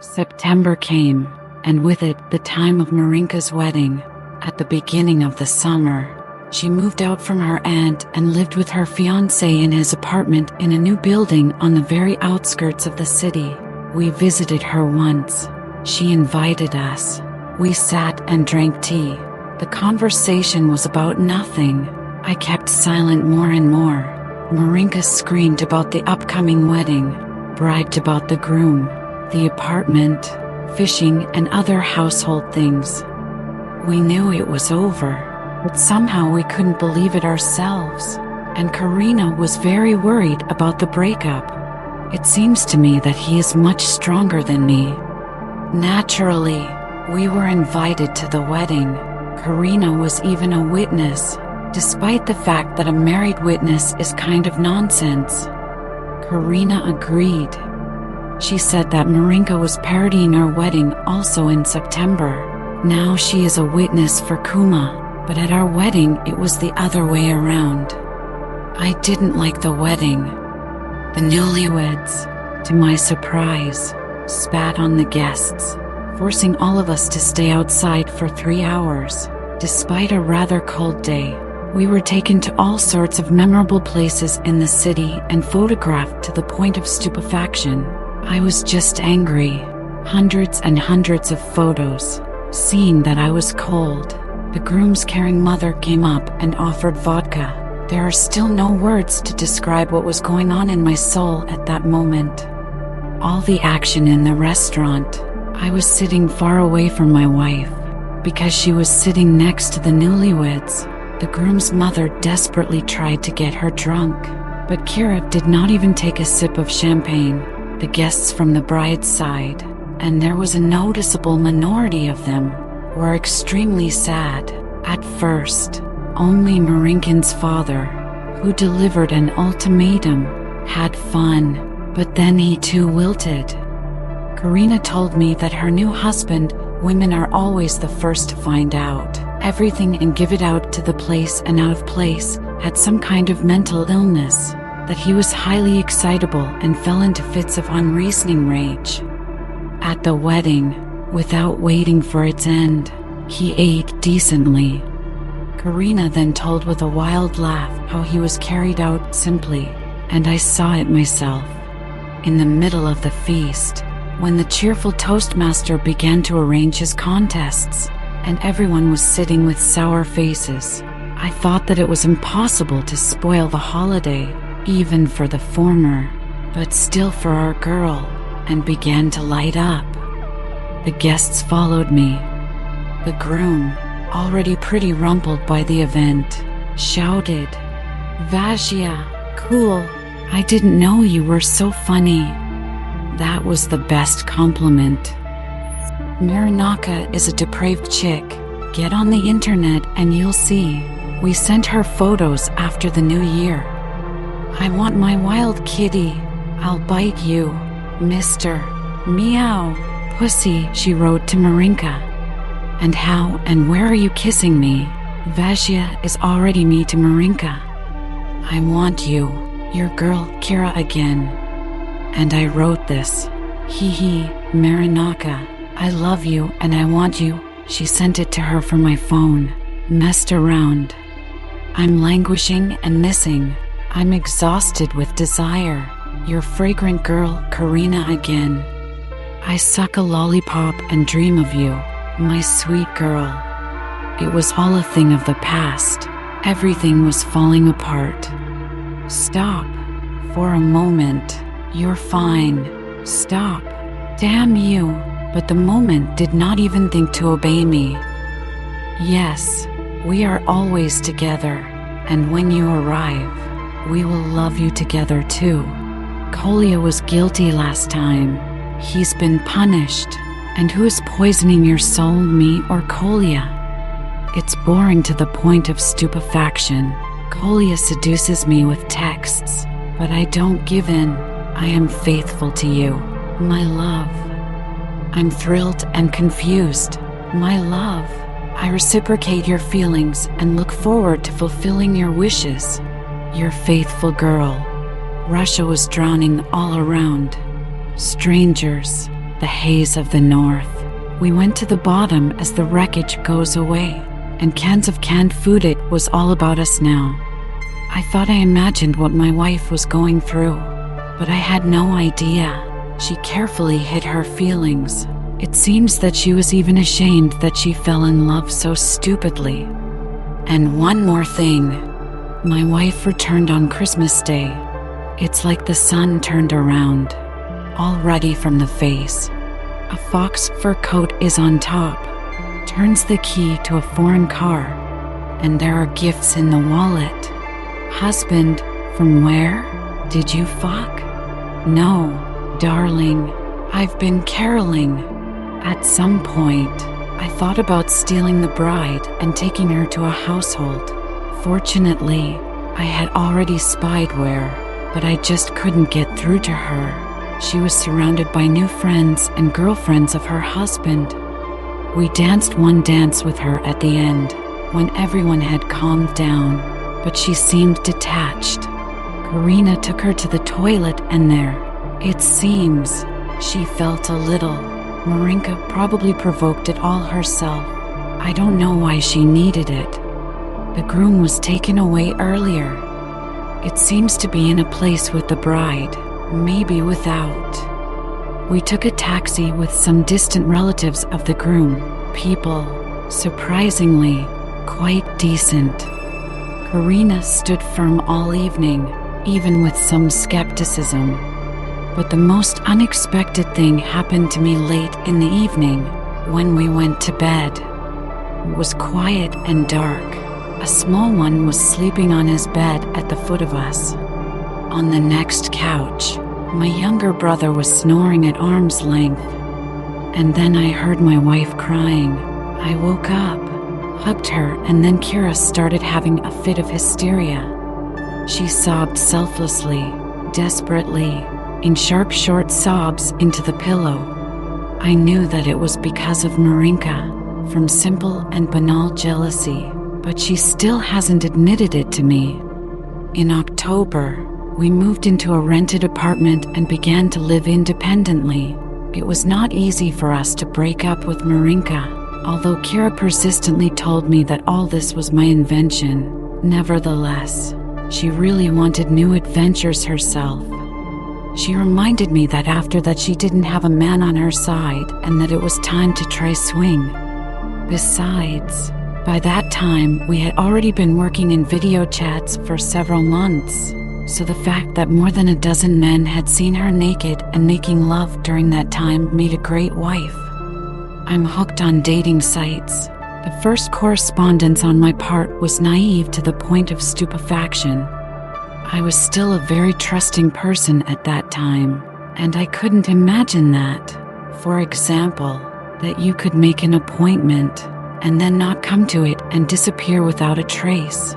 September came, and with it, the time of Marinka's wedding. At the beginning of the summer, she moved out from her aunt and lived with her fiancé in his apartment in a new building on the very outskirts of the city. We visited her once. She invited us. We sat and drank tea. The conversation was about nothing. I kept silent more and more. Marinka screamed about the upcoming wedding, bragged about the groom, the apartment, fishing, and other household things. We knew it was over, but somehow we couldn't believe it ourselves, and Karina was very worried about the breakup. It seems to me that he is much stronger than me. Naturally, we were invited to the wedding. Karina was even a witness, despite the fact that a married witness is kind of nonsense. Karina agreed. She said that Marinka was parodying our wedding also in September. Now she is a witness for Kuma, but at our wedding it was the other way around. I didn't like the wedding. The newlyweds, to my surprise, spat on the guests, forcing all of us to stay outside for 3 hours. Despite a rather cold day, we were taken to all sorts of memorable places in the city and photographed to the point of stupefaction. I was just angry. Hundreds and hundreds of photos. Seeing that I was cold, the groom's caring mother came up and offered vodka. There are still no words to describe what was going on in my soul at that moment. All the action in the restaurant. I was sitting far away from my wife, because she was sitting next to the newlyweds. The groom's mother desperately tried to get her drunk, but Kira did not even take a sip of champagne. The guests from the bride's side, and there was a noticeable minority of them, were extremely sad. At first, only Marinkin's father, who delivered an ultimatum, had fun, but then he too wilted. Karina told me that her new husband, women are always the first to find out everything and give it out to the place and out of place, had some kind of mental illness, that he was highly excitable and fell into fits of unreasoning rage. At the wedding, without waiting for its end, he ate decently. Karina then told with a wild laugh how he was carried out simply, and I saw it myself. In the middle of the feast, when the cheerful toastmaster began to arrange his contests, and everyone was sitting with sour faces, I thought that it was impossible to spoil the holiday, even for the former, but still for our girl, and began to light up. The guests followed me. The groom, already pretty rumpled by the event, shouted, "Vashia, cool, I didn't know you were so funny." That was the best compliment. Marinaka is a depraved chick. Get on the internet and you'll see. We sent her photos after the new year. "I want my wild kitty. I'll bite you, Mr. Meow, pussy," she wrote to Marinka. "And how and where are you kissing me?" Vashia is already me to Marinka. "I want you, your girl Kira again." And I wrote this. "Hee, Marinaka, I love you and I want you." She sent it to her from my phone. Messed around. "I'm languishing and missing. I'm exhausted with desire. Your fragrant girl, Karina again. I suck a lollipop and dream of you, my sweet girl." It was all a thing of the past. Everything was falling apart. "Stop. For a moment. You're fine. Stop. Damn you." But the moment did not even think to obey me. "Yes, we are always together, and when you arrive, we will love you together too. Kolya was guilty last time. He's been punished. And who is poisoning your soul, me or Kolya?" It's boring to the point of stupefaction. Kolya seduces me with texts, but I don't give in. I am faithful to you, my love. I'm thrilled and confused, my love. I reciprocate your feelings and look forward to fulfilling your wishes. Your faithful girl. Russia was drowning all around. Strangers. the haze of the north. We went to the bottom as the wreckage goes away, and cans of canned food. It was all about us now. I thought I imagined what my wife was going through, but I had no idea. She carefully hid her feelings. It seems that she was even ashamed that she fell in love so stupidly. And one more thing. My wife returned on Christmas Day. It's like the sun turned around, all ruddy from the face. A fox fur coat is on top. Turns the key to a foreign car, and there are gifts in the wallet. Husband, from where? Did you fuck? No, darling. I've been caroling. At some point, I thought about stealing the bride and taking her to a household. Fortunately, I had already spied where, but I just couldn't get through to her. She was surrounded by new friends and girlfriends of her husband. We danced one dance with her at the end, when everyone had calmed down, but she seemed detached. Karina took her to the toilet and there, it seems, she felt a little. Marinka probably provoked it all herself. I don't know why she needed it. The groom was taken away earlier. It seems to be in a place with the bride, maybe without. We took a taxi with some distant relatives of the groom, people, surprisingly, quite decent. Karina stood firm all evening, even with some skepticism. But the most unexpected thing happened to me late in the evening, when we went to bed. It was quiet and dark. A small one was sleeping on his bed at the foot of us. On the next couch, my younger brother was snoring at arm's length. And then I heard my wife crying. I woke up, hugged her, and then Kira started having a fit of hysteria. She sobbed selflessly, desperately, in sharp short sobs into the pillow. I knew that it was because of Marinka, from simple and banal jealousy, but she still hasn't admitted it to me. In October, we moved into a rented apartment and began to live independently. It was not easy for us to break up with Marinka, although Kira persistently told me that all this was my invention. Nevertheless, she really wanted new adventures herself. She reminded me that after that she didn't have a man on her side and that it was time to try swing. Besides, by that time we had already been working in video chats for several months, so the fact that more than a dozen men had seen her naked and making love during that time made a great wife. I'm hooked on dating sites. The first correspondence on my part was naive to the point of stupefaction. I was still a very trusting person at that time, and I couldn't imagine that, for example, that you could make an appointment and then not come to it and disappear without a trace.